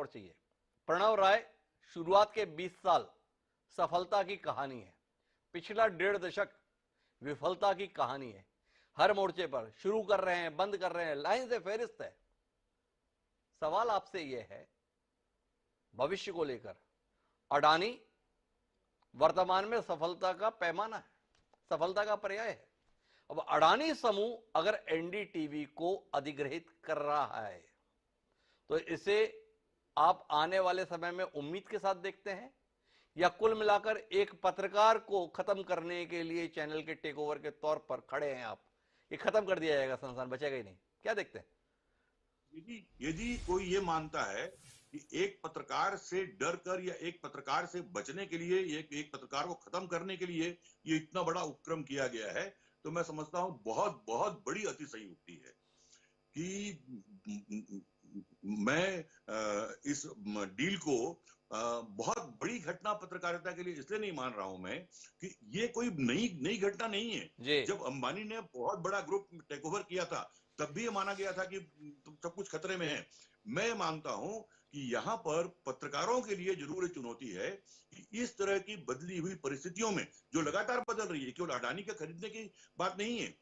पर चाहिए। प्रणव राय शुरुआत के 20 साल सफलता की कहानी है, पिछला 1.5 दशक विफलता की कहानी है। हर मोर्चे पर शुरू कर रहे हैं, बंद कर रहे हैं, लाइन से फेरिस्त है। सवाल आपसे यह है, भविष्य को लेकर अडानी वर्तमान में सफलता का पैमाना है, सफलता का पर्याय है। अब अडानी समूह अगर एनडीटीवी को अधिग्रहित कर रहा है तो इसे आप आने वाले समय में उम्मीद के साथ देखते हैं, या कुल मिलाकर एक पत्रकार को खत्म करने के लिए चैनल के टेक ओवर के तौर पर खड़े हैं आप? ये खत्म कर दिया जाएगा, संसार बचेगा ही नहीं, क्या देखते हैं? यदि कोई ये मानता है कि एक पत्रकार से डर कर या एक पत्रकार से बचने के लिए, एक पत्रकार को खत्म करने के लिए ये इतना बड़ा उपक्रम किया गया है, तो मैं समझता हूं बहुत बहुत बड़ी अतिशयोक्ति है कि मैं इस डील को बहुत बड़ी घटना पत्रकारिता के लिए इसलिए नहीं मान रहा हूं मैं कि ये कोई नई घटना नहीं है। जब अंबानी ने बहुत बड़ा ग्रुप टेक ओवर किया था तब भी ये माना गया था कि सब कुछ खतरे में है। मैं मानता हूं कि यहाँ पर पत्रकारों के लिए जरूर चुनौती है कि इस तरह की बदली हुई परिस्थितियों में, जो लगातार बदल रही है, केवल अडानी का खरीदने की बात नहीं है,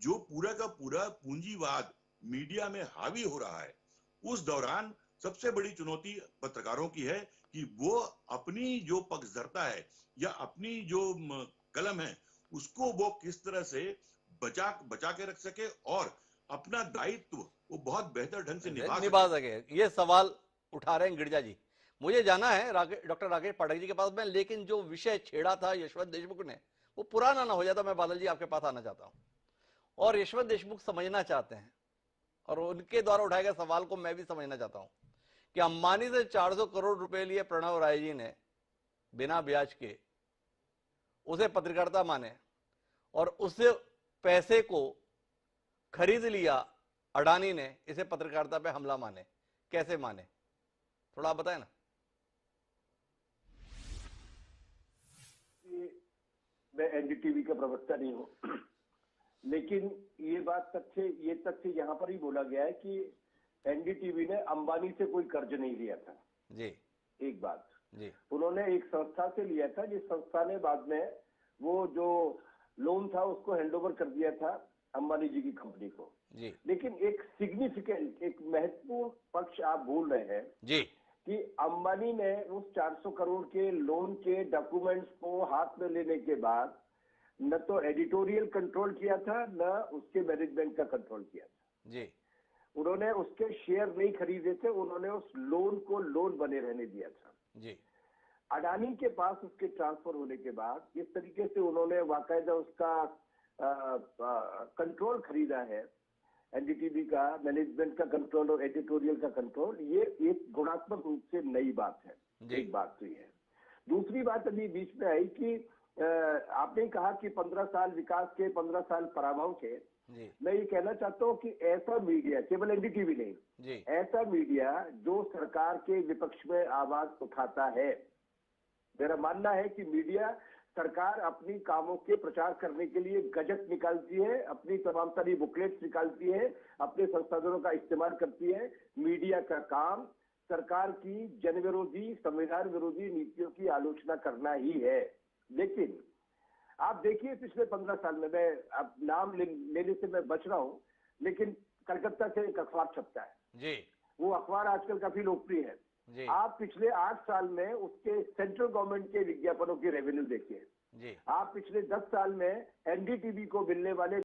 जो पूरा का पूरा पूंजीवाद मीडिया में हावी हो रहा है, उस दौरान सबसे बड़ी चुनौती पत्रकारों की है कि वो अपनी जो पक्षधरता है या अपनी जो कलम है उसको वो किस तरह से बचा के रख सके और अपना दायित्व वो बहुत बेहतर ढंग से निभा सके। ये सवाल उठा रहे हैं गिरजा जी। मुझे जाना है डॉक्टर राकेश पाठक जी के पास में, लेकिन जो विषय छेड़ा था यशवंत देशमुख ने वो पुराना ना हो जाता। मैं बादल जी आपके पास आना चाहता हूं, और यशवंत देशमुख समझना चाहते हैं और उनके द्वारा उठाए गए सवाल को मैं भी समझना चाहता हूं कि अंबानी से 400 करोड़ रुपए लिए प्रणव राय जी ने बिना ब्याज के उसे पत्रकारिता माने और उस पैसे को खरीद लिया अडानी ने, इसे पत्रकारिता पे हमला माने। कैसे माने, थोड़ा आप बताएं ना। मैं एनडीटीवी का प्रवक्ता नहीं हूं, लेकिन ये तथ्य यहाँ पर ही बोला गया है कि एनडीटीवी ने अंबानी से कोई कर्ज नहीं लिया था जी। एक बात जी, उन्होंने एक संस्था से लिया था, जिस संस्था ने बाद में वो जो लोन था उसको हैंडओवर कर दिया था अंबानी जी की कंपनी को जी। लेकिन एक सिग्निफिकेंट, एक महत्वपूर्ण पक्ष आप भूल रहे हैं जी कि अंबानी ने उस 400 करोड़ के लोन के डॉक्यूमेंट्स को हाथ में लेने के बाद न तो एडिटोरियल कंट्रोल किया था, न उसके मैनेजमेंट का कंट्रोल किया था जी। उन्होंने उसके शेयर नहीं खरीदे थे, उन्होंने उस लोन को लोन बने रहने दिया था जी। अडानी के पास उसके ट्रांसफर होने के बाद इस तरीके से उन्होंने वाकायदा उसका कंट्रोल खरीदा है, एनडीटीवी का मैनेजमेंट का कंट्रोल और एडिटोरियल का कंट्रोल। ये एक गुणात्मक रूप से नई बात है। एक बात तो ये है। दूसरी बात अभी बीच में आई कि आपने कहा कि 15 साल विकास के, 15 साल पराभव के। मैं ये कहना चाहता हूँ कि ऐसा मीडिया, केवल एनडीटीवी नहीं, ऐसा मीडिया जो सरकार के विपक्ष में आवाज उठाता है, मेरा मानना है कि मीडिया, सरकार अपनी कामों के प्रचार करने के लिए गजट निकालती है, अपनी तमाम सारी बुकलेट्स निकालती है, अपने संसाधनों का इस्तेमाल करती है। मीडिया का काम सरकार की जन विरोधी, संविधान विरोधी नीतियों की आलोचना करना ही है। लेकिन आप देखिए पिछले 15 साल में, मैं अब नाम लेने से मैं बच रहा हूं, लेकिन कलकत्ता से एक अखबार छपता है जी, वो अखबार आजकल काफी लोकप्रिय है। आप पिछले 8 साल में उसके सेंट्रल गवर्नमेंट के विज्ञापनों की रेवेन्यू देखिए, आप पिछले 10 साल में एनडीटीवी को मिलने वाले